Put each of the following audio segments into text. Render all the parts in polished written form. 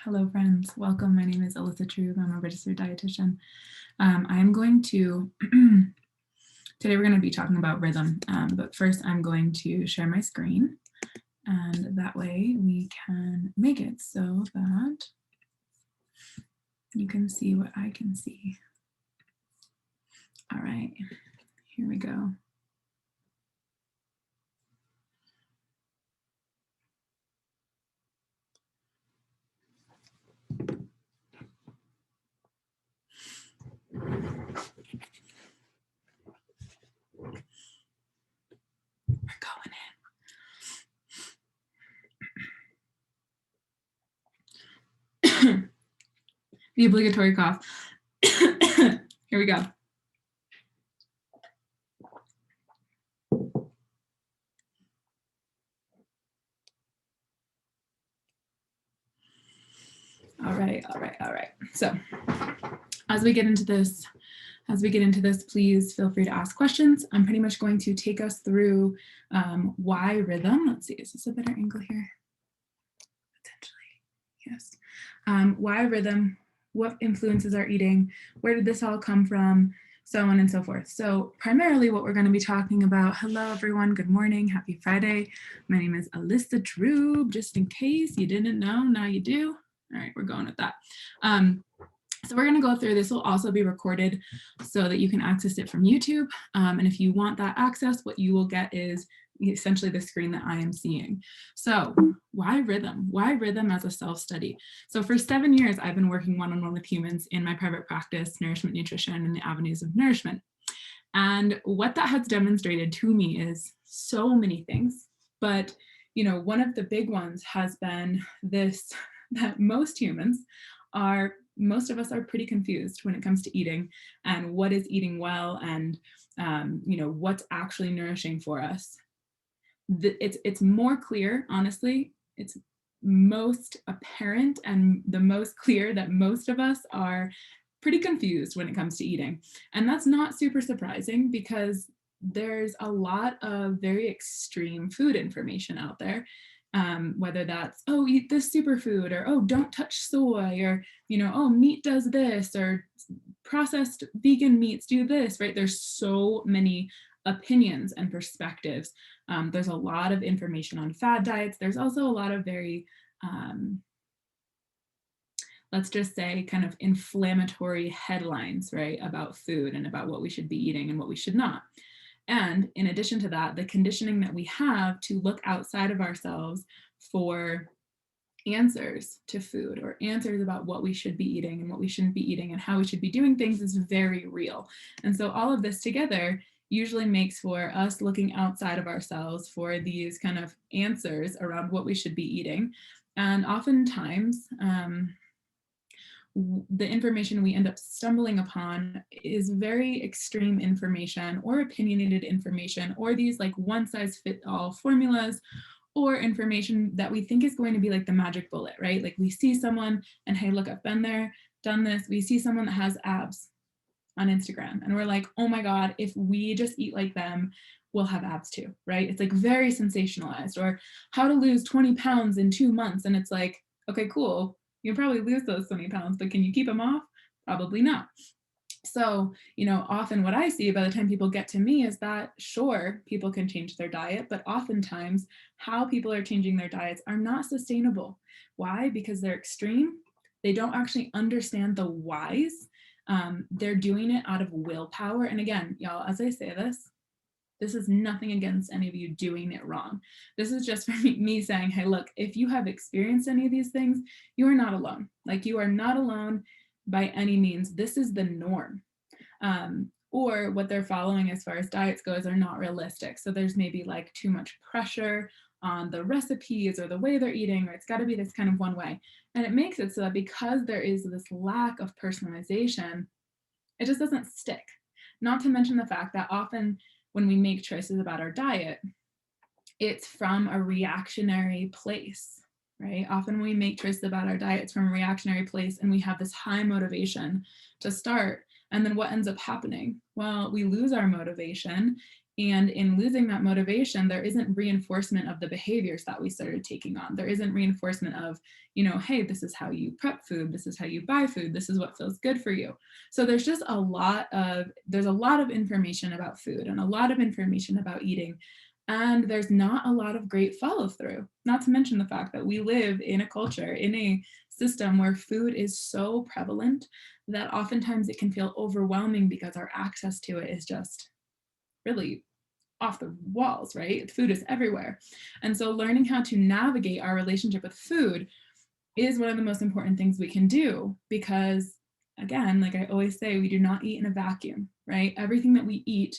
Hello, friends. Welcome. My name is Alyssa Trube. I'm a registered dietitian. I'm going to, today we're going to be talking about rhythm, but first I'm going to share my screen, and that way we can make it so that you can see what I can see. All right, here we go. We're going in. The obligatory cough. Here we go. All right. So as we get into this, please feel free to ask questions. I'm pretty much going to take us through why rhythm. Let's see, is this a better angle here? Potentially, yes. Why rhythm, what influences our eating, where did this all come from, so on and so forth. So primarily what we're going to be talking about, hello everyone, good morning, happy Friday. My name is Alyssa Trube, just in case you didn't know, now you do. All right, we're going with that. So we're going to go through, this will also be recorded so that you can access it from YouTube. And if you want that access, what you will get is essentially the screen that I am seeing. So why rhythm? Why rhythm as a self-study? So for 7 years, I've been working one-on-one with humans in my private practice, Nourishment Nutrition and the Avenues of Nourishment. And what that has demonstrated to me is so many things. But one of the big ones has been this, that most of us are pretty confused when it comes to eating and what is eating well and what's actually nourishing for us. It's more clear, honestly, it's most apparent and the most clear that most of us are pretty confused when it comes to eating. And that's not super surprising because there's a lot of very extreme food information out there. Whether that's, oh, eat this superfood, or oh, don't touch soy, or oh, meat does this, or processed vegan meats do this, right? There's so many opinions and perspectives. There's a lot of information on fad diets. There's also a lot of very let's just say kind of inflammatory headlines, right, about food and about what we should be eating and what we should not. And in addition to that, the conditioning that we have to look outside of ourselves for answers to food or answers about what we should be eating and what we shouldn't be eating and how we should be doing things is very real. And so all of this together usually makes for us looking outside of ourselves for these kind of answers around what we should be eating. And oftentimes, the information we end up stumbling upon is very extreme information or opinionated information, or these like one-size-fits-all formulas, or information that we think is going to be like the magic bullet, right? Like we see someone and hey, look, I've been there, done this. We see someone that has abs on Instagram and we're like, oh my God, if we just eat like them, we'll have abs too, right? It's like very sensationalized. Or how to lose 20 pounds in 2 months. And it's like, okay, cool. You'll probably lose those 20 pounds, but can you keep them off? Probably not. So, often what I see by the time people get to me is that, sure, people can change their diet, but oftentimes how people are changing their diets are not sustainable. Why? Because they're extreme. They don't actually understand the whys. They're doing it out of willpower. And again, y'all, as I say this is nothing against any of you doing it wrong. This is just for me saying, hey, look, if you have experienced any of these things, you are not alone. Like you are not alone by any means. This is the norm. Or what they're following as far as diets goes are not realistic. So there's maybe like too much pressure on the recipes or the way they're eating, or it's got to be this kind of one way. And it makes it so that because there is this lack of personalization, it just doesn't stick. Not to mention the fact that often when we make choices about our diet, it's from a reactionary place, right? Often we make choices about our diets from a reactionary place and we have this high motivation to start. And then what ends up happening? Well, we lose our motivation And in losing that motivation, there isn't reinforcement of the behaviors that we started taking on. There isn't reinforcement of, hey, this is how you prep food, this is how you buy food, this is what feels good for you. So there's a lot of information about food and a lot of information about eating. And there's not a lot of great follow through, not to mention the fact that we live in a culture, in a system where food is so prevalent that oftentimes it can feel overwhelming because our access to it is just really off the walls, right? Food is everywhere. And so learning how to navigate our relationship with food is one of the most important things we can do, because again, like I always say, we do not eat in a vacuum, right? Everything that we eat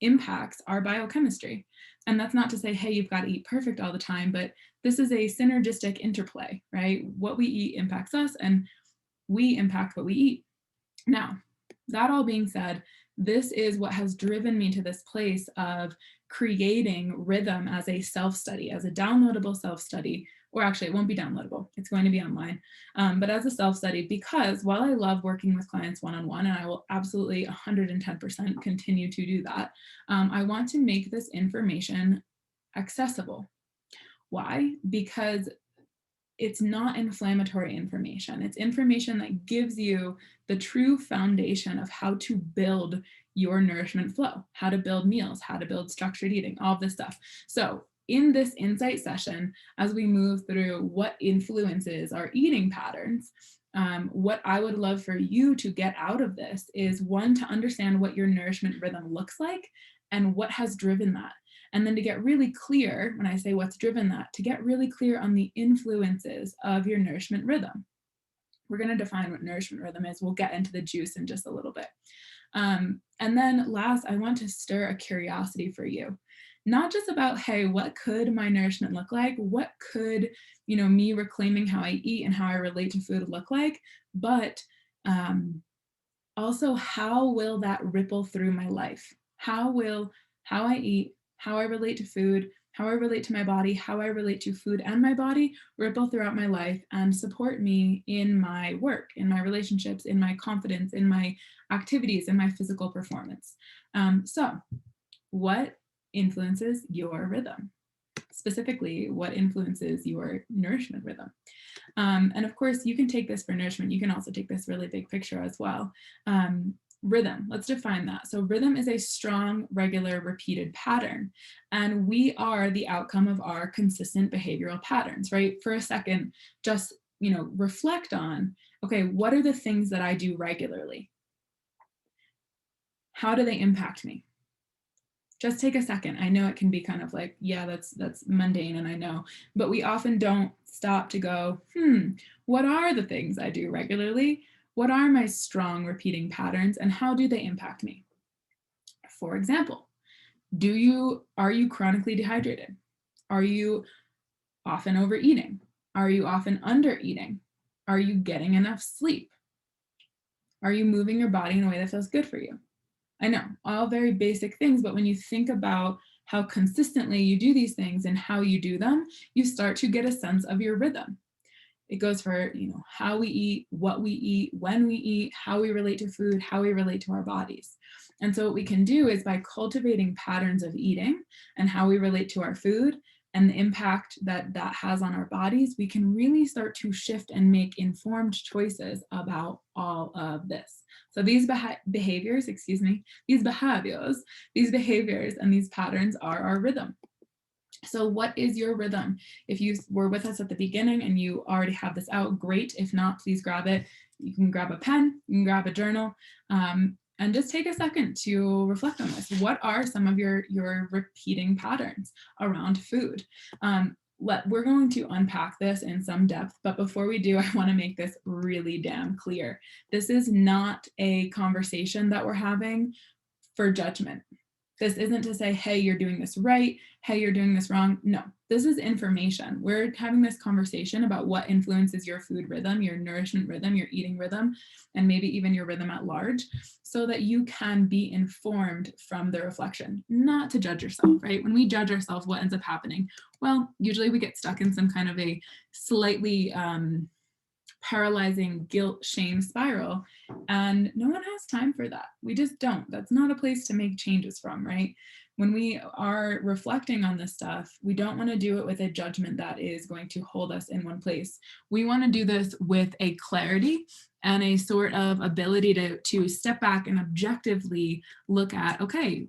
impacts our biochemistry. And that's not to say, hey, you've got to eat perfect all the time, but this is a synergistic interplay, right? What we eat impacts us and we impact what we eat. Now, that all being said, this is what has driven me to this place of creating Rhythm as a self-study, as a downloadable self-study, or actually it won't be downloadable, it's going to be online, but as a self-study, because while I love working with clients one-on-one, and I will absolutely 110% continue to do that, I want to make this information accessible. Why? Because it's not inflammatory information. It's information that gives you the true foundation of how to build your nourishment flow, how to build meals, how to build structured eating, all of this stuff. So in this insight session, as we move through what influences our eating patterns, what I would love for you to get out of this is, one, to understand what your nourishment rhythm looks like and what has driven that. And then to get really clear, when I say what's driven that, to get really clear on the influences of your nourishment rhythm. We're going to define what nourishment rhythm is. We'll get into the juice in just a little bit. And then last, I want to stir a curiosity for you. Not just about, hey, what could my nourishment look like? What could, me reclaiming how I eat and how I relate to food look like? But also, how will that ripple through my life? How will how I eat, how I relate to food, how I relate to my body, how I relate to food and my body ripple throughout my life and support me in my work, in my relationships, in my confidence, in my activities, in my physical performance? So what influences your rhythm? Specifically, what influences your nourishment rhythm? And of course, you can take this for nourishment. You can also take this really big picture as well. Rhythm, let's define that. So rhythm is a strong, regular, repeated pattern. And we are the outcome of our consistent behavioral patterns, right? For a second, just, reflect on, okay, what are the things that I do regularly? How do they impact me? Just take a second. I know it can be kind of like, yeah, that's mundane, and I know, but we often don't stop to go, what are the things I do regularly? What are my strong repeating patterns, and how do they impact me? For example, are you chronically dehydrated? Are you often overeating? Are you often undereating? Are you getting enough sleep? Are you moving your body in a way that feels good for you? I know, all very basic things, but when you think about how consistently you do these things and how you do them, you start to get a sense of your rhythm. It goes for, how we eat, what we eat, when we eat, how we relate to food, how we relate to our bodies. And so what we can do is, by cultivating patterns of eating and how we relate to our food and the impact that that has on our bodies, we can really start to shift and make informed choices about all of this. So these behaviors, these behaviors and these patterns are our rhythm. So what is your rhythm? If you were with us at the beginning and you already have this out, great. If not, please grab it. You can grab a pen, you can grab a journal, and just take a second to reflect on this. What are some of your repeating patterns around food? We're going to unpack this in some depth, but before we do, I want to make this really damn clear. This is not a conversation that we're having for judgment. This isn't to say, hey, you're doing this right, hey, you're doing this wrong. No, this is information. We're having this conversation about what influences your food rhythm, your nourishment rhythm, your eating rhythm, and maybe even your rhythm at large, so that you can be informed from the reflection, not to judge yourself, right? When we judge ourselves, what ends up happening? Well, usually we get stuck in some kind of a slightly paralyzing guilt, shame spiral. And no one has time for that. We just don't. That's not a place to make changes from, right? When we are reflecting on this stuff, we don't want to do it with a judgment that is going to hold us in one place. We want to do this with a clarity and a sort of ability to step back and objectively look at, okay,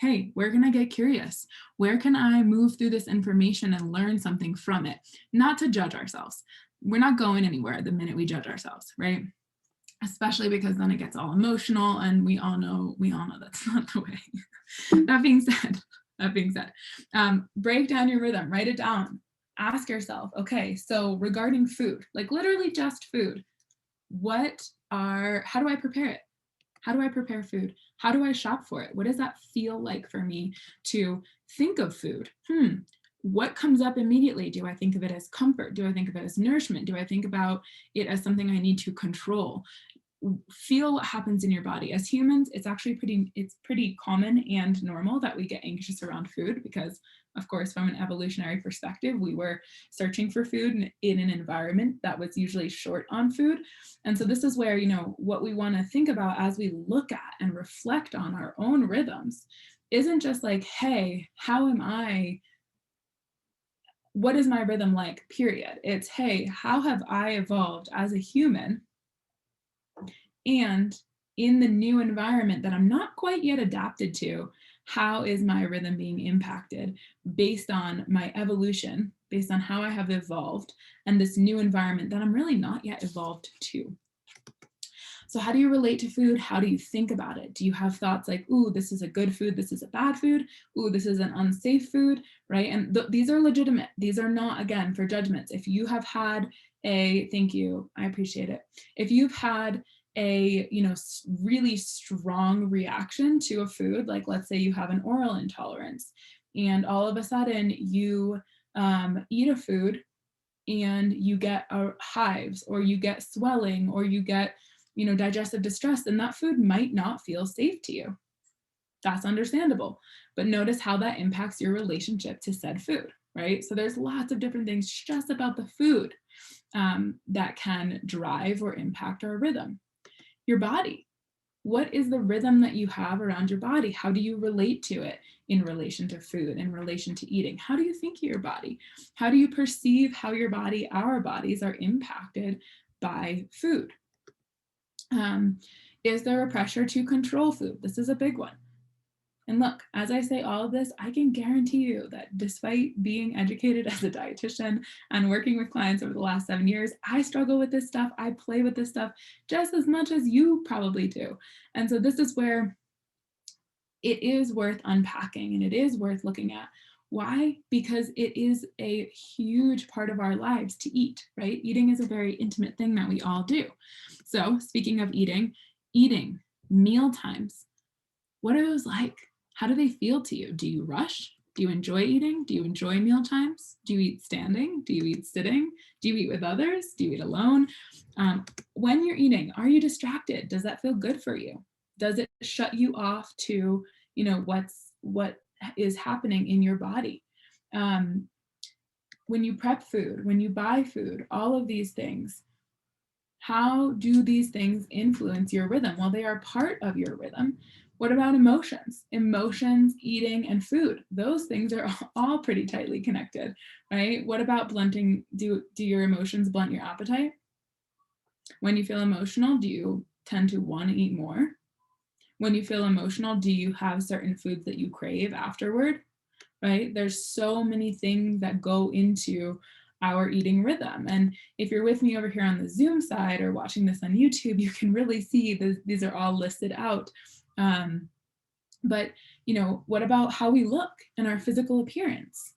hey, where can I get curious? Where can I move through this information and learn something from it? Not to judge ourselves. We're not going anywhere the minute we judge ourselves, right? Especially because then it gets all emotional, and we all know that's not the way. That being said, break down your rhythm, write it down, ask yourself, okay, so regarding food, like literally just food, how do I prepare it? How do I prepare food? How do I shop for it? What does that feel like for me to think of food? What comes up immediately? Do I think of it as comfort? Do I think of it as nourishment? Do I think about it as something I need to control? Feel what happens in your body. As humans, it's actually pretty common and normal that we get anxious around food because, of course, from an evolutionary perspective, we were searching for food in an environment that was usually short on food. And so this is where, what we want to think about as we look at and reflect on our own rhythms isn't just like, hey, what is my rhythm like, period. It's, hey, how have I evolved as a human? And in the new environment that I'm not quite yet adapted to, how is my rhythm being impacted based on my evolution, based on how I have evolved, and this new environment that I'm really not yet evolved to? So how do you relate to food? How do you think about it? Do you have thoughts like, ooh, this is a good food, this is a bad food, ooh, this is an unsafe food, right? And these are legitimate. These are not, again, for judgments. If you have had thank you, I appreciate it. If you've had a really strong reaction to a food, like let's say you have an oral intolerance, and all of a sudden you eat a food and you get hives, or you get swelling, or you get digestive distress, then that food might not feel safe to you. That's understandable. But notice how that impacts your relationship to said food, right? So there's lots of different things just about the food that can drive or impact our rhythm. Your body. What is the rhythm that you have around your body? How do you relate to it in relation to food, in relation to eating? How do you think of your body? How do you perceive how our bodies are impacted by food? Is there a pressure to control food? This is a big one. And look, as I say all of this, I can guarantee you that despite being educated as a dietitian and working with clients over the last 7 years, I struggle with this stuff. I play with this stuff just as much as you probably do. And so this is where it is worth unpacking and it is worth looking at. Why? Because it is a huge part of our lives to eat, right? Eating is a very intimate thing that we all do. So speaking of eating, meal times, what are those like? How do they feel to you? Do you rush? Do you enjoy eating? Do you enjoy meal times? Do you eat standing? Do you eat sitting? Do you eat with others? Do you eat alone? When you're eating, are you distracted? Does that feel good for you? Does it shut you off to, what is happening in your body? When you prep food, when you buy food, all of these things, how do these things influence your rhythm? Well, they are part of your rhythm. What about emotions? Emotions, eating, and food. Those things are all pretty tightly connected, right? What about blunting? Do your emotions blunt your appetite? When you feel emotional, do you tend to want to eat more? When you feel emotional, do you have certain foods that you crave afterward, right? There's so many things that go into our eating rhythm. And if you're with me over here on the Zoom side or watching this on YouTube, you can really see these are all listed out. But what about how we look and our physical appearance?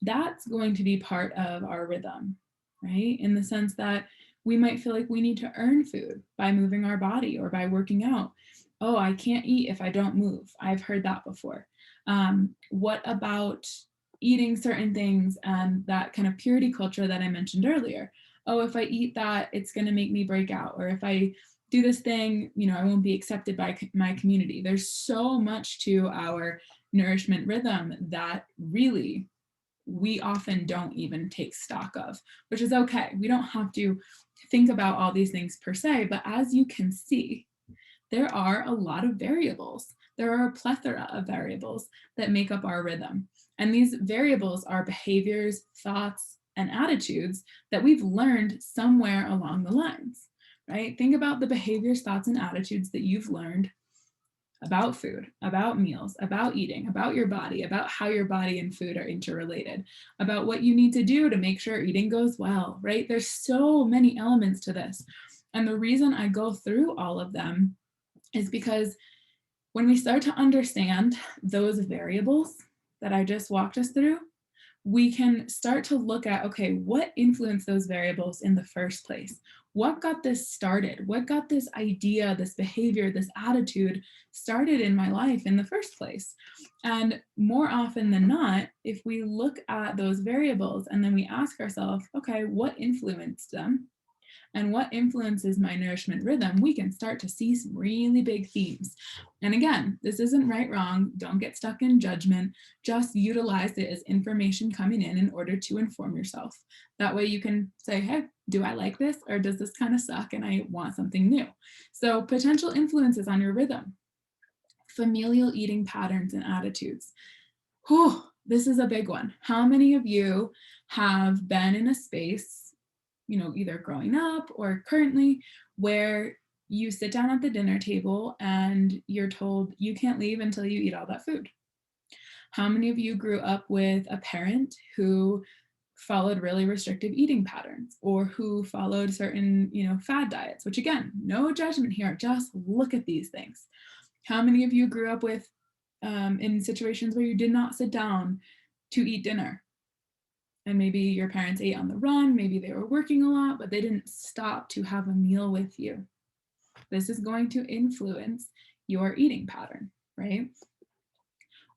That's going to be part of our rhythm, right? In the sense that we might feel like we need to earn food by moving our body or by working out. Oh, I can't eat if I don't move. I've heard that before. What about eating certain things and that kind of purity culture that I mentioned earlier? Oh, if I eat that, it's going to make me break out. Or if I do this thing, I won't be accepted by my community. There's so much to our nourishment rhythm that really we often don't even take stock of, which is okay. We don't have to think about all these things per se, but as you can see, there are a lot of variables. There are a plethora of variables that make up our rhythm. And these variables are behaviors, thoughts, and attitudes that we've learned somewhere along the lines, right? Think about the behaviors, thoughts, and attitudes that you've learned about food, about meals, about eating, about your body, about how your body and food are interrelated, about what you need to do to make sure eating goes well, right? There's so many elements to this. And the reason I go through all of them is because when we start to understand those variables that I just walked us through, we can start to look at, okay, what influenced those variables in the first place? What got this started? What got this idea, this behavior, this attitude started in my life in the first place? And more often than not, if we look at those variables and then we ask ourselves, okay, what influenced them? And what influences my nourishment rhythm, we can start to see some really big themes. And again, this isn't right, wrong. Don't get stuck in judgment. Just utilize it as information coming in order to inform yourself. That way you can say, hey, do I like this? Or does this kind of suck and I want something new? So potential influences on your rhythm, familial eating patterns and attitudes. Whew, this is a big one. How many of you have been in a space, either growing up or currently, where you sit down at the dinner table and you're told you can't leave until you eat all that food? How many of you grew up with a parent who followed really restrictive eating patterns or who followed certain, fad diets, which again, no judgment here, just look at these things. How many of you grew up with in situations where you did not sit down to eat dinner? And maybe your parents ate on the run, maybe they were working a lot, but they didn't stop to have a meal with you. This is going to influence your eating pattern, right?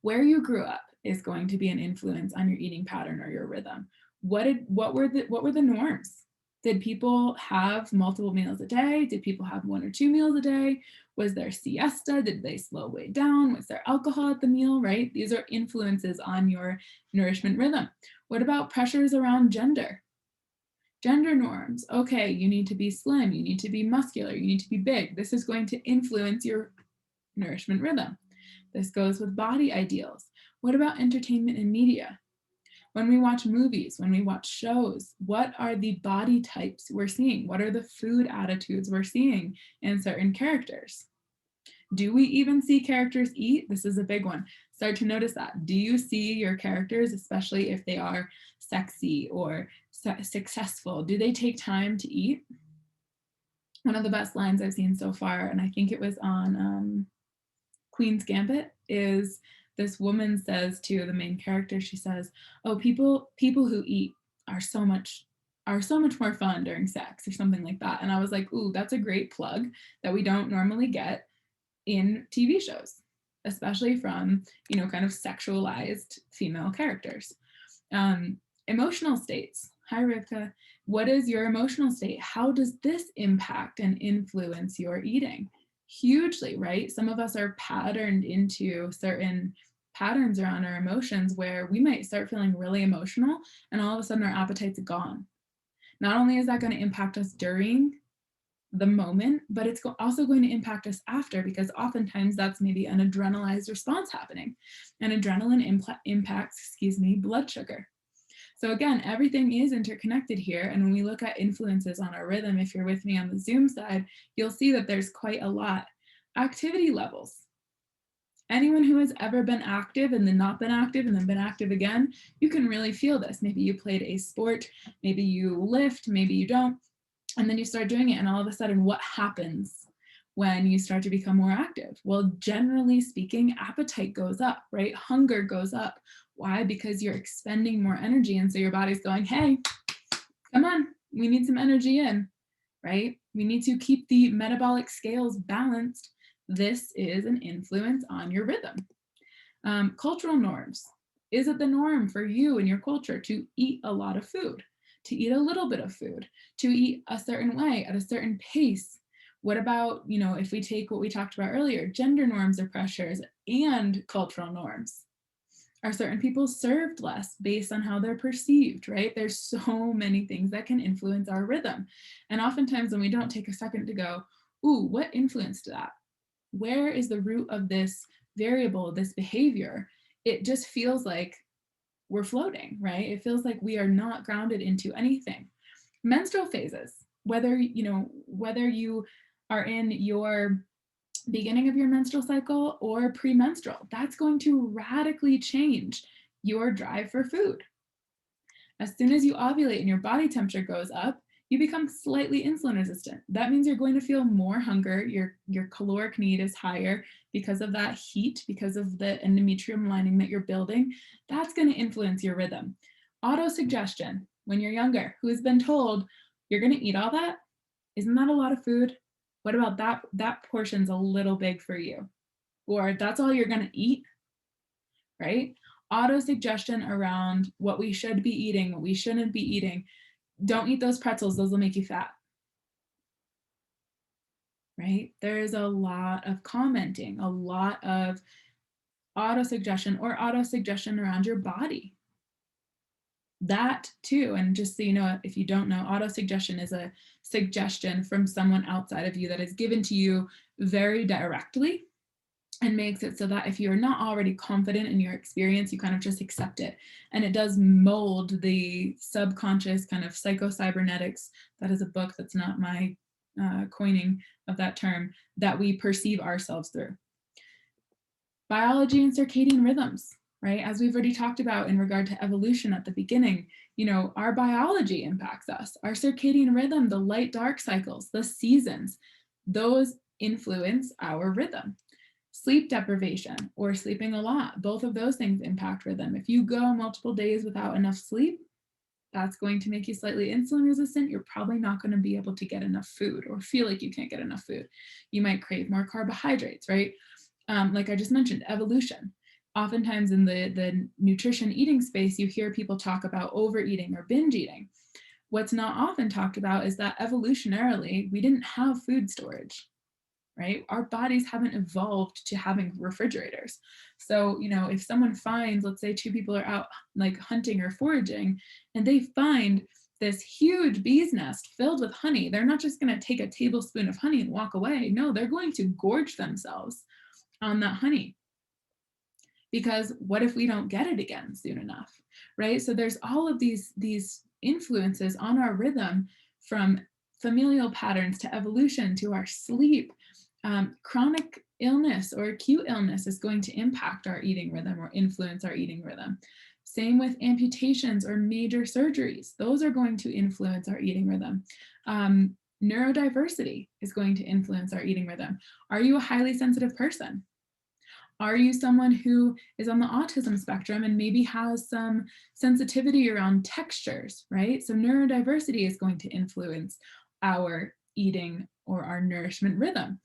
Where you grew up is going to be an influence on your eating pattern or your rhythm. What were the norms? Did people have multiple meals a day? Did people have 1 or 2 meals a day? Was there siesta? Did they slow way down? Was there alcohol at the meal, right? These are influences on your nourishment rhythm. What about pressures around gender? Gender norms. Okay, you need to be slim, you need to be muscular, you need to be big. This is going to influence your nourishment rhythm. This goes with body ideals. What about entertainment and media? When we watch movies, when we watch shows, what are the body types we're seeing? What are the food attitudes we're seeing in certain characters? Do we even see characters eat? This is a big one. Start to notice that. Do you see your characters, especially if they are sexy or successful, do they take time to eat? One of the best lines I've seen so far, and I think it was on Queen's Gambit, is this woman says to the main character, she says, oh, people who eat are so much more fun during sex, or something like that. And I was like, ooh, that's a great plug that we don't normally get in TV shows, especially from, kind of sexualized female characters. Emotional states. Hi, Rivka. What is your emotional state? How does this impact and influence your eating? Hugely, right? Some of us are patterned into certain patterns around our emotions where we might start feeling really emotional and all of a sudden our appetite's gone. Not only is that going to impact us during the moment, but it's also going to impact us after, because oftentimes that's maybe an adrenalized response happening. And adrenaline impacts, blood sugar. So again, everything is interconnected here. And when we look at influences on our rhythm, if you're with me on the Zoom side, you'll see that there's quite a lot. Activity levels. Anyone who has ever been active and then not been active and then been active again, you can really feel this. Maybe you played a sport, maybe you lift, maybe you don't, and then you start doing it, and all of a sudden, what happens when you start to become more active? Well, generally speaking, appetite goes up, right? Hunger goes up. Why? Because you're expending more energy. And so your body's going, hey, come on, we need some energy in, right? We need to keep the metabolic scales balanced. This is an influence on your rhythm. Cultural norms. Is it the norm for you and your culture to eat a lot of food, to eat a little bit of food, to eat a certain way at a certain pace? What about, if we take what we talked about earlier, gender norms or pressures and cultural norms? Are certain people served less based on how they're perceived, right? There's so many things that can influence our rhythm. And oftentimes when we don't take a second to go, ooh, what influenced that? Where is the root of this variable, this behavior? It just feels like we're floating, right? It feels like we are not grounded into anything. Menstrual phases, whether you are in your beginning of your menstrual cycle or premenstrual, that's going to radically change your drive for food. As soon as you ovulate and your body temperature goes up, you become slightly insulin resistant. That means you're going to feel more hunger. Your caloric need is higher because of that heat, because of the endometrium lining that you're building. That's going to influence your rhythm. Autosuggestion, when you're younger, who has been told you're going to eat all that? Isn't that a lot of food? What about that? That portion's a little big for you. Or that's all you're going to eat, right? Auto suggestion around what we should be eating, what we shouldn't be eating. Don't eat those pretzels, those will make you fat, right? There's a lot of commenting, a lot of auto suggestion or auto suggestion around your body. That too, and just so you know, if you don't know, auto suggestion is a suggestion from someone outside of you that is given to you very directly and makes it so that if you're not already confident in your experience, you kind of just accept it. And it does mold the subconscious kind of psycho-cybernetics. That is a book, that's not my coining of that term, that we perceive ourselves through. Biology and circadian rhythms, right? As we've already talked about in regard to evolution at the beginning, our biology impacts us. Our circadian rhythm, the light dark cycles, the seasons, those influence our rhythm. Sleep deprivation or sleeping a lot, both of those things impact rhythm. If you go multiple days without enough sleep, that's going to make you slightly insulin resistant. You're probably not going to be able to get enough food or feel like you can't get enough food. You might crave more carbohydrates, right? Like I just mentioned, evolution. Oftentimes in the nutrition eating space, you hear people talk about overeating or binge eating. What's not often talked about is that evolutionarily, we didn't have food storage, right? Our bodies haven't evolved to having refrigerators. So, if someone finds, let's say two people are out like hunting or foraging, and they find this huge bee's nest filled with honey, they're not just going to take a tablespoon of honey and walk away. No, they're going to gorge themselves on that honey. Because what if we don't get it again soon enough, right? So there's all of these influences on our rhythm, from familial patterns to evolution to our sleep. Chronic illness or acute illness is going to impact our eating rhythm or influence our eating rhythm. Same with amputations or major surgeries. Those are going to influence our eating rhythm. Neurodiversity is going to influence our eating rhythm. Are you a highly sensitive person? Are you someone who is on the autism spectrum and maybe has some sensitivity around textures, right? So neurodiversity is going to influence our eating or our nourishment rhythm.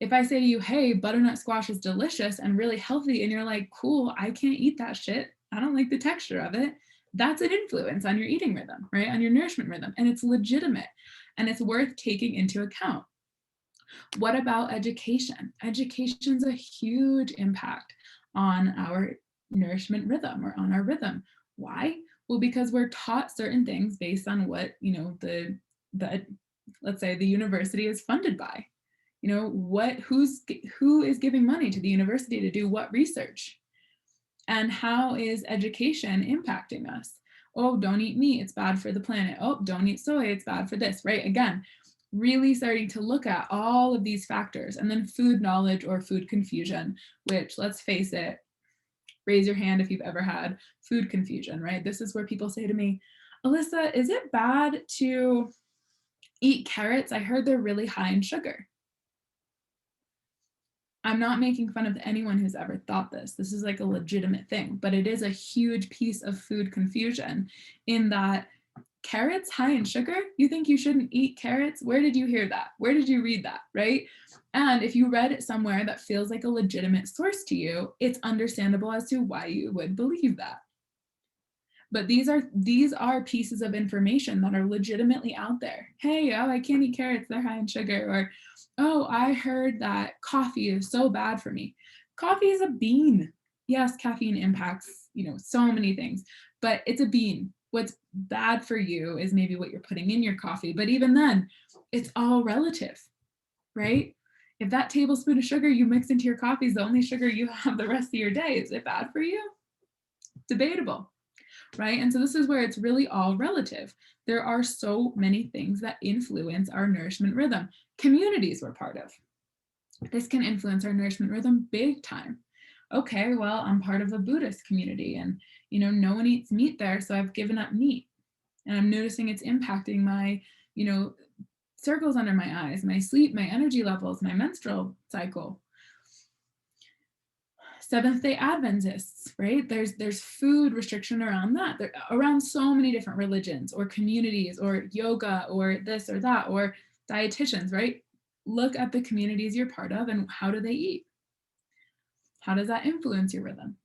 If I say to you, hey, butternut squash is delicious and really healthy, and you're like, cool, I can't eat that shit, I don't like the texture of it, that's an influence on your eating rhythm, right? On your nourishment rhythm. And it's legitimate and it's worth taking into account. What about education? Education's a huge impact on our nourishment rhythm or on our rhythm. Why? Well, because we're taught certain things based on what, the let's say the university is funded by. Who is giving money to the university to do what research? And how is education impacting us? Oh, don't eat meat, it's bad for the planet. Oh, don't eat soy, it's bad for this, right? Again, really starting to look at all of these factors. And then food knowledge or food confusion, which, let's face it, raise your hand if you've ever had food confusion, right? This is where people say to me, Alyssa, is it bad to eat carrots? I heard they're really high in sugar. I'm not making fun of anyone who's ever thought this. This is like a legitimate thing, but it is a huge piece of food confusion in that carrots high in sugar? You think you shouldn't eat carrots? Where did you hear that? Where did you read that, right? And if you read it somewhere that feels like a legitimate source to you, it's understandable as to why you would believe that. But these are pieces of information that are legitimately out there. Hey, oh, I can't eat carrots, they're high in sugar. Or, oh, I heard that coffee is so bad for me. Coffee is a bean. Yes, caffeine impacts, so many things, but it's a bean. What's bad for you is maybe what you're putting in your coffee, but even then, it's all relative, right? If that tablespoon of sugar you mix into your coffee is the only sugar you have the rest of your day, is it bad for you? Debatable, right? And so this is where it's really all relative. There are so many things that influence our nourishment rhythm. Communities we're part of. This can influence our nourishment rhythm big time. Okay, well, I'm part of a Buddhist community and, no one eats meat there, so I've given up meat. And I'm noticing it's impacting my, circles under my eyes, my sleep, my energy levels, my menstrual cycle. Seventh-day Adventists, right? There's food restriction around that. Around so many different religions or communities or yoga or this or that or dietitians, right? Look at the communities you're part of and how do they eat? How does that influence your rhythm?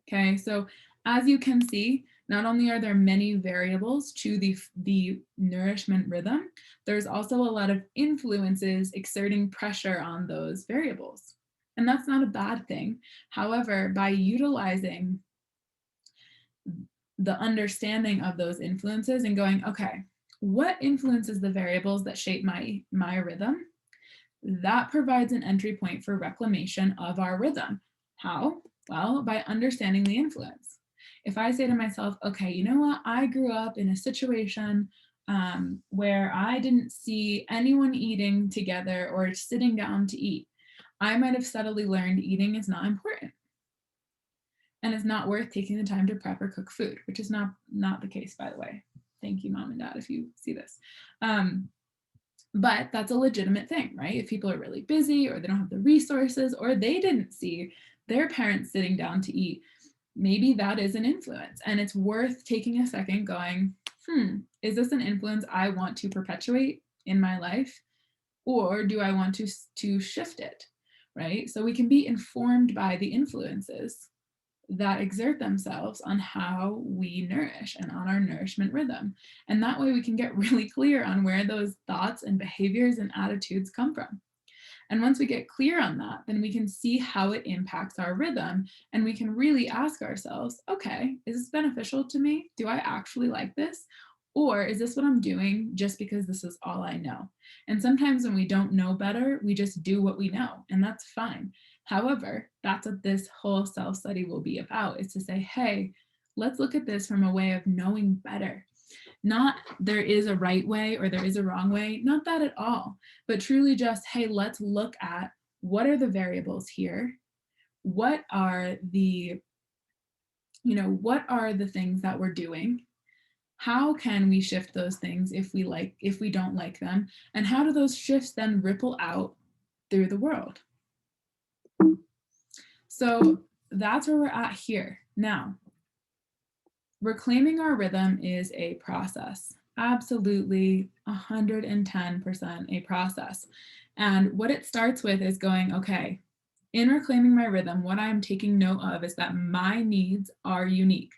Okay, so as you can see, not only are there many variables to the nourishment rhythm, there's also a lot of influences exerting pressure on those variables. And that's not a bad thing. However, by utilizing the understanding of those influences and going, okay, what influences the variables that shape my rhythm? That provides an entry point for reclamation of our rhythm. How? Well, by understanding the influence. If I say to myself, okay, you know what? I grew up in a situation where I didn't see anyone eating together or sitting down to eat. I might have subtly learned eating is not important and it's not worth taking the time to prep or cook food, which is not the case, by the way. Thank you, mom and dad, if you see this. But that's a legitimate thing, right? If people are really busy or they don't have the resources or they didn't see their parents sitting down to eat, maybe that is an influence. And it's worth taking a second going, is this an influence I want to perpetuate in my life? Or do I want to shift it, right? So we can be informed by the influences that exert themselves on how we nourish and on our nourishment rhythm. And that way we can get really clear on where those thoughts and behaviors and attitudes come from. And once we get clear on that, then we can see how it impacts our rhythm. And we can really ask ourselves, okay, is this beneficial to me? Do I actually like this? Or is this what I'm doing just because this is all I know? And sometimes when we don't know better, we just do what we know, and that's fine. However, that's what this whole self-study will be about, is to say, hey, let's look at this from a way of knowing better. Not there is a right way or there is a wrong way, not that at all, but truly just, hey, let's look at what are the variables here? What are the, what are the things that we're doing? How can we shift those things if we don't like them? And how do those shifts then ripple out through the world? So that's where we're at here. Now, reclaiming our rhythm is a process. Absolutely 110% a process. And what it starts with is going, okay, in reclaiming my rhythm, what I'm taking note of is that my needs are unique.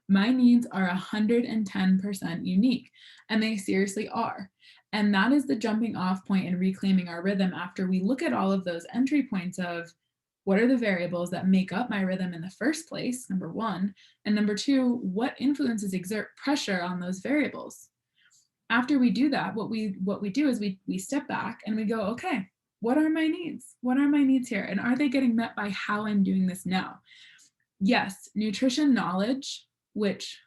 My needs are 110% unique, and they seriously are. And that is the jumping off point in reclaiming our rhythm after we look at all of those entry points of what are the variables that make up my rhythm in the first place, number one, and number two, what influences exert pressure on those variables. After we do that, what we do is we step back and we go, okay, what are my needs? What are my needs here? And are they getting met by how I'm doing this now? Yes, nutrition knowledge, which,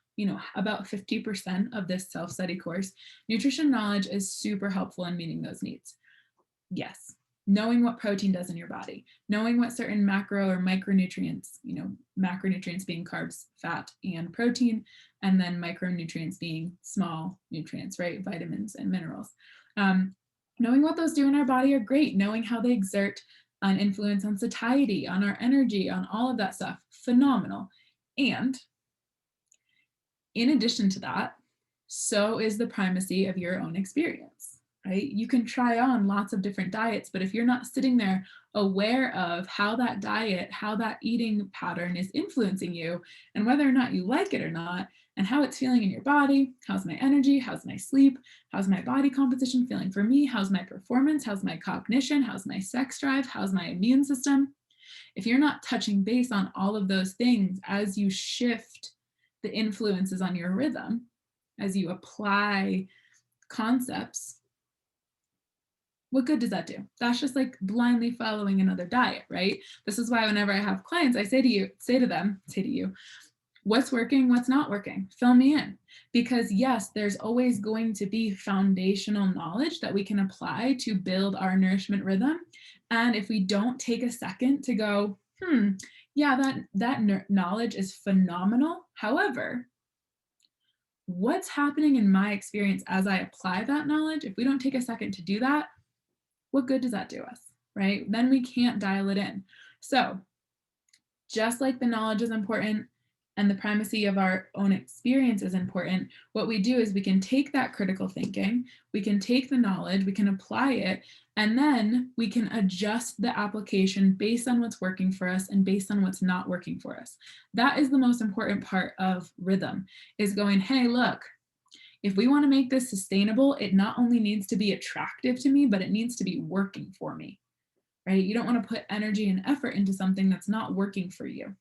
about 50% of this self-study course, nutrition knowledge is super helpful in meeting those needs. Yes, knowing what protein does in your body, knowing what certain macro or micronutrients, macronutrients being carbs, fat, and protein, and then micronutrients being small nutrients, right? Vitamins and minerals. Knowing what those do in our body are great. Knowing how they exert an influence on satiety, on our energy, on all of that stuff, phenomenal. And in addition to that, so is the primacy of your own experience, right? You can try on lots of different diets, but if you're not sitting there aware of how that diet, how that eating pattern is influencing you, and whether or not you like it or not, and how it's feeling in your body, how's my energy, how's my sleep, how's my body composition feeling for me, how's my performance, how's my cognition, how's my sex drive, how's my immune system, If you're not touching base on all of those things as you shift the influences on your rhythm, as you apply concepts, what good does that do? That's just like blindly following another diet, right? This is why whenever I have clients, I say to you, what's working, what's not working? Fill me in. Because yes, there's always going to be foundational knowledge that we can apply to build our nourishment rhythm. And if we don't take a second to go, yeah, that knowledge is phenomenal. However, what's happening in my experience as I apply that knowledge, if we don't take a second to do that, what good does that do us, right? Then we can't dial it in. So just like the knowledge is important and the primacy of our own experience is important, what we do is we can take that critical thinking, we can take the knowledge, we can apply it, and then we can adjust the application based on what's working for us and based on what's not working for us. That is the most important part of rhythm, is going, hey, look, if we want to make this sustainable, it not only needs to be attractive to me, but it needs to be working for me, right? You don't want to put energy and effort into something that's not working for you.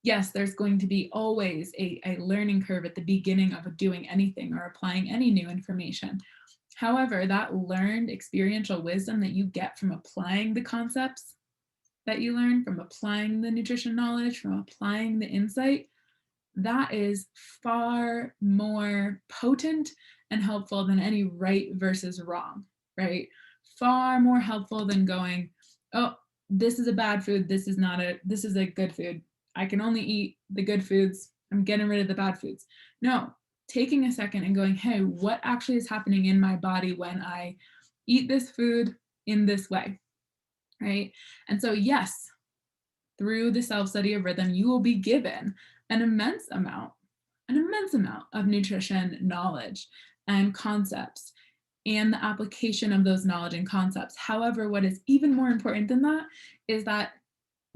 Yes, there's going to be always a learning curve at the beginning of doing anything or applying any new information. However, that learned experiential wisdom that you get from applying the concepts that you learn, from applying the nutrition knowledge, from applying the insight, that is far more potent and helpful than any right versus wrong, right? Far more helpful than going, oh, this is a bad food, this is a good food. I can only eat the good foods. I'm getting rid of the bad foods. No, taking a second and going, hey, what actually is happening in my body when I eat this food in this way, right? And so yes, through the self-study of rhythm, you will be given an immense amount of nutrition knowledge and concepts and the application of those knowledge and concepts. However, what is even more important than that is that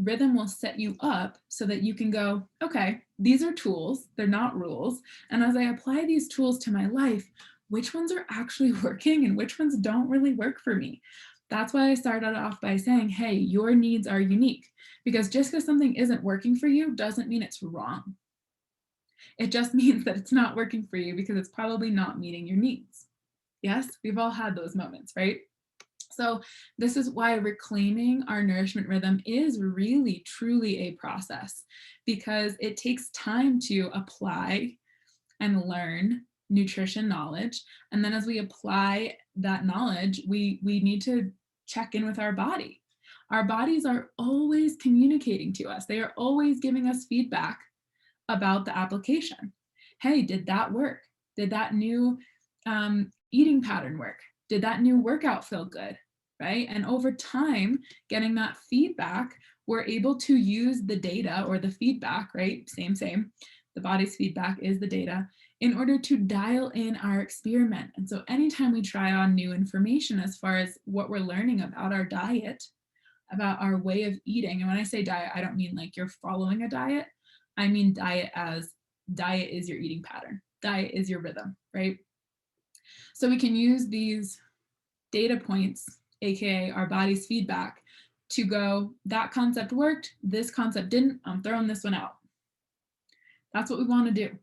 rhythm will set you up so that you can go, okay, these are tools, they're not rules. And as I apply these tools to my life, which ones are actually working and which ones don't really work for me? That's why I started off by saying, hey, your needs are unique, because just because something isn't working for you doesn't mean it's wrong. It just means that it's not working for you because it's probably not meeting your needs. Yes, we've all had those moments, right? So this is why reclaiming our nourishment rhythm is really, truly a process, because it takes time to apply and learn nutrition knowledge. And then as we apply that knowledge, we need to check in with our body. Our bodies are always communicating to us. They are always giving us feedback about the application. Hey, did that work? Did that new eating pattern work? Did that new workout feel good? Right? And over time, getting that feedback, we're able to use the data or the feedback, right? Same. The body's feedback is the data in order to dial in our experiment. And so anytime we try on new information as far as what we're learning about our diet, about our way of eating, and when I say diet, I don't mean like you're following a diet. I mean diet as diet is your eating pattern. Diet is your rhythm, right? So we can use these data points, AKA our body's feedback, to go, that concept worked, this concept didn't, I'm throwing this one out. That's what we want to do.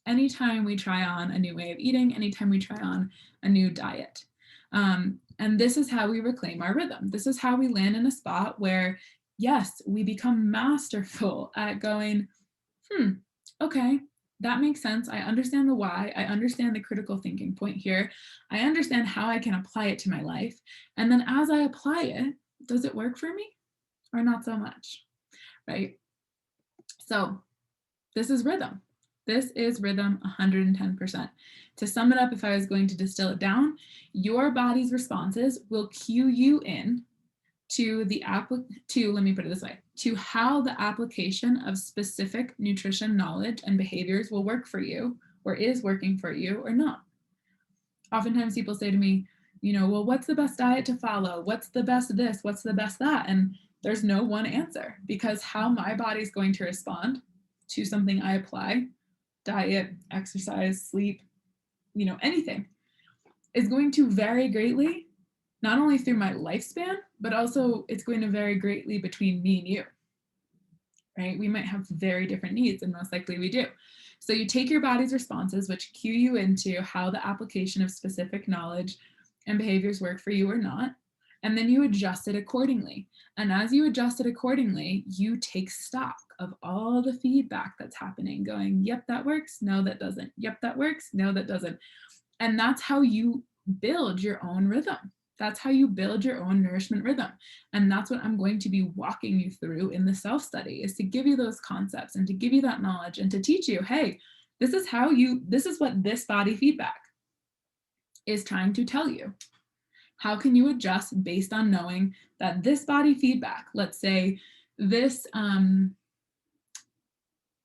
Anytime we try on a new way of eating, anytime we try on a new diet. And this is how we reclaim our rhythm. This is how we land in a spot where, yes, we become masterful at going, okay, that makes sense. I understand the why. I understand the critical thinking point here. I understand how I can apply it to my life. And then as I apply it, does it work for me or not so much, right? So this is rhythm. This is rhythm 110%. To sum it up, if I was going to distill it down, your body's responses will cue you in to let me put it this way, to how the application of specific nutrition knowledge and behaviors will work for you, or is working for you, or not. Oftentimes people say to me, well, what's the best diet to follow? What's the best this? What's the best that? And there's no one answer, because how my body's going to respond to something I apply, diet, exercise, sleep, anything, is going to vary greatly not only through my lifespan, but also it's going to vary greatly between me and you, right? We might have very different needs, and most likely we do. So you take your body's responses, which cue you into how the application of specific knowledge and behaviors work for you or not, and then you adjust it accordingly. And as you adjust it accordingly, you take stock of all the feedback that's happening, going, yep, that works. No, that doesn't. Yep, that works. No, that doesn't. And that's how you build your own rhythm. That's how you build your own nourishment rhythm. And that's what I'm going to be walking you through in the self-study, is to give you those concepts and to give you that knowledge and to teach you, hey, this is what this body feedback is trying to tell you. How can you adjust based on knowing that this body feedback, let's say this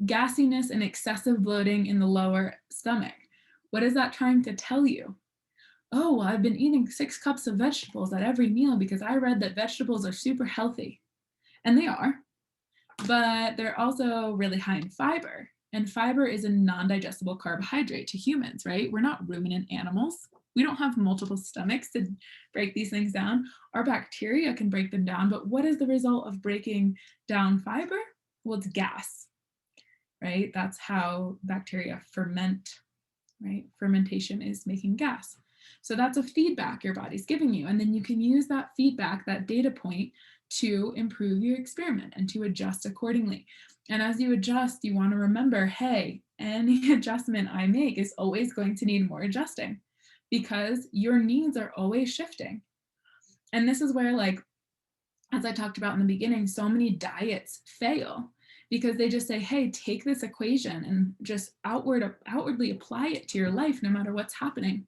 gassiness and excessive bloating in the lower stomach, what is that trying to tell you? Oh, well, I've been eating 6 cups of vegetables at every meal because I read that vegetables are super healthy. And they are, but they're also really high in fiber. And fiber is a non-digestible carbohydrate to humans, right? We're not ruminant animals. We don't have multiple stomachs to break these things down. Our bacteria can break them down, but what is the result of breaking down fiber? Well, it's gas, right? That's how bacteria ferment, right? Fermentation is making gas. So that's a feedback your body's giving you. And then you can use that feedback, that data point, to improve your experiment and to adjust accordingly. And as you adjust, you want to remember, hey, any adjustment I make is always going to need more adjusting because your needs are always shifting. And this is where, like, as I talked about in the beginning, so many diets fail because they just say, hey, take this equation and just outwardly apply it to your life no matter what's happening.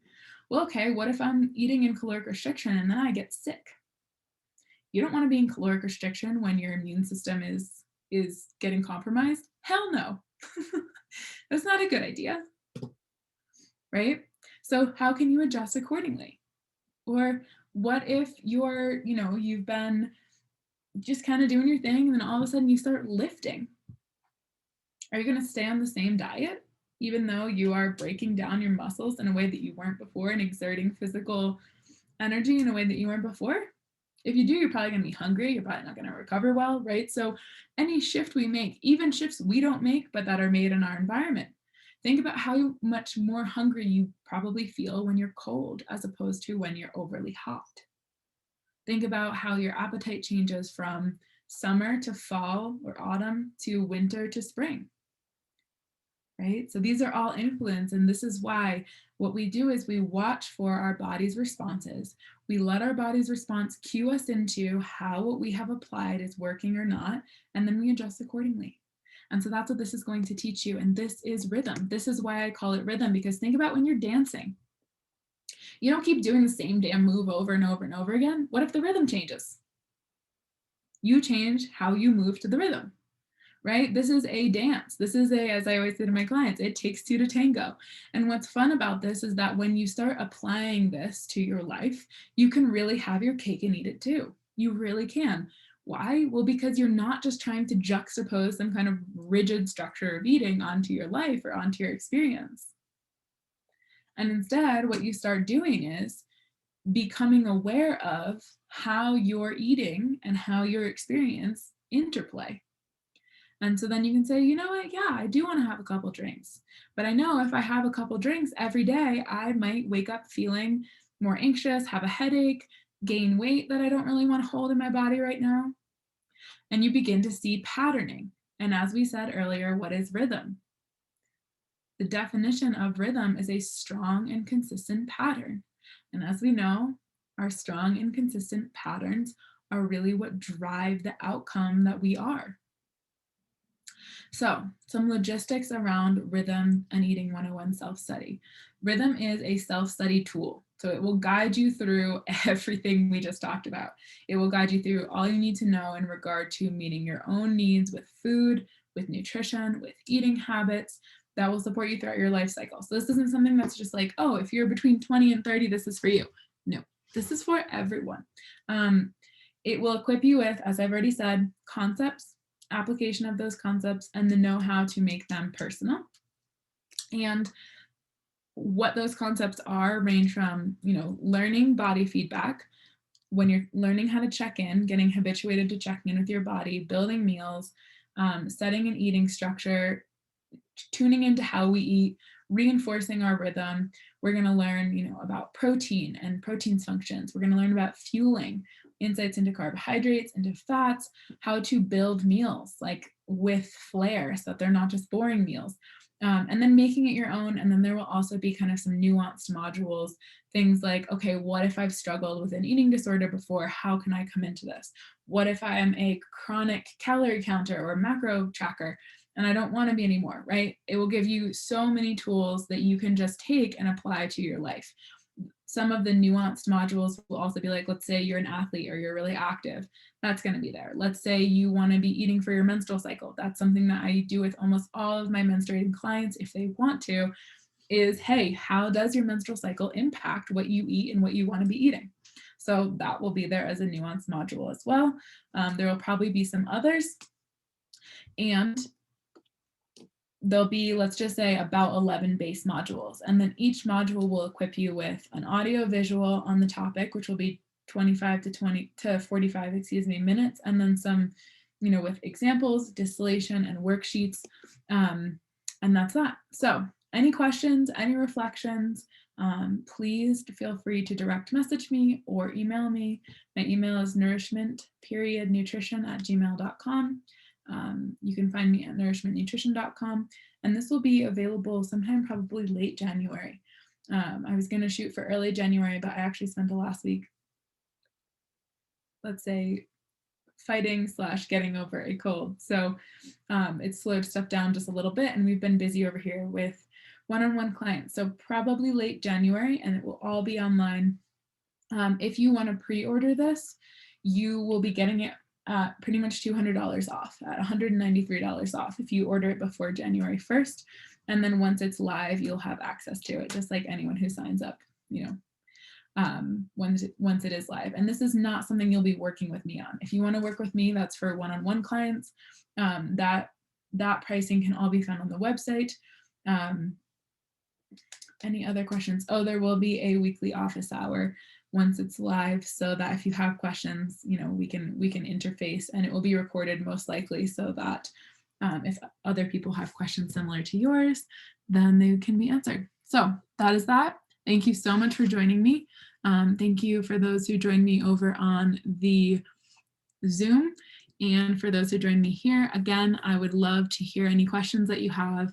Well, okay, what if I'm eating in caloric restriction and then I get sick? You don't want to be in caloric restriction when your immune system is getting compromised. Hell no. That's not a good idea, right? So how can you adjust accordingly? Or what if you've been just kind of doing your thing and then all of a sudden you start lifting? Are you going to stay on the same diet even though you are breaking down your muscles in a way that you weren't before and exerting physical energy in a way that you weren't before? If you do, you're probably going to be hungry. You're probably not going to recover well, right? So any shift we make, even shifts we don't make, but that are made in our environment, think about how much more hungry you probably feel when you're cold as opposed to when you're overly hot. Think about how your appetite changes from summer to fall or autumn to winter to spring, right? So these are all influence, and this is why what we do is we watch for our body's responses. We let our body's response cue us into how what we have applied is working or not, and then we adjust accordingly. And so that's what this is going to teach you. And this is rhythm. This is why I call it rhythm, because think about when you're dancing. You don't keep doing the same damn move over and over and over again. What if the rhythm changes? You change how you move to the rhythm, right? This is a dance. This is as I always say to my clients, it takes two to tango. And what's fun about this is that when you start applying this to your life, you can really have your cake and eat it too. You really can. Why? Well, because you're not just trying to juxtapose some kind of rigid structure of eating onto your life or onto your experience. And instead, what you start doing is becoming aware of how your eating and how your experience interplay. And so then you can say, you know what, yeah, I do want to have a couple drinks. But I know if I have a couple drinks every day, I might wake up feeling more anxious, have a headache, gain weight that I don't really want to hold in my body right now. And you begin to see patterning. And as we said earlier, what is rhythm? The definition of rhythm is a strong and consistent pattern. And as we know, our strong and consistent patterns are really what drive the outcome that we are. So, some logistics around Rhythm and Eating 101 self-study. Rhythm is a self-study tool. So it will guide you through everything we just talked about. It will guide you through all you need to know in regard to meeting your own needs with food, with nutrition, with eating habits that will support you throughout your life cycle. So this isn't something that's just like, oh, if you're between 20 and 30, this is for you. No, this is for everyone. It will equip you with, as I've already said, concepts, application of those concepts, and the know-how to make them personal. And what those concepts are range from, learning body feedback, when you're learning how to check in, getting habituated to checking in with your body, building meals, setting an eating structure, tuning into how we eat, reinforcing our rhythm. We're going to learn, about protein and protein's functions. We're going to learn about fueling, insights into carbohydrates, into fats, how to build meals like with flair so that they're not just boring meals. And then making it your own. And then there will also be kind of some nuanced modules, things like, okay, what if I've struggled with an eating disorder before? How can I come into this? What if I am a chronic calorie counter or macro tracker and I don't want to be anymore, right? It will give you so many tools that you can just take and apply to your life. Some of the nuanced modules will also be like, let's say you're an athlete or you're really active. That's going to be there. Let's say you want to be eating for your menstrual cycle. That's something that I do with almost all of my menstruating clients if they want to, is, hey, how does your menstrual cycle impact what you eat and what you want to be eating? So that will be there as a nuanced module as well. There will probably be some others. And there'll be, let's just say, about 11 base modules. And then each module will equip you with an audio visual on the topic, which will be 25 to 45, minutes. And then some, with examples, distillation and worksheets. And that's that. So any questions, any reflections, please feel free to direct message me or email me. My email is nourishment.nutrition@gmail.com. You can find me at nourishmentnutrition.com, and this will be available sometime probably late January. I was going to shoot for early January, but I actually spent the last week, let's say, fighting / getting over a cold. So it slowed stuff down just a little bit, and we've been busy over here with one-on-one clients. So probably late January, and it will all be online. If you want to pre-order this, you will be getting it pretty much $200 off, at $193 off if you order it before January 1st. And then once it's live, you'll have access to it, just like anyone who signs up, once it is live. And this is not something you'll be working with me on. If you want to work with me, that's for one-on-one clients. That pricing can all be found on the website. Any other questions? Oh, there will be a weekly office hour once it's live, so that if you have questions, we can interface, and it will be recorded most likely, so that if other people have questions similar to yours, then they can be answered. So that is that. Thank you so much for joining me. Thank you for those who joined me over on the Zoom, and for those who joined me here. Again, I would love to hear any questions that you have.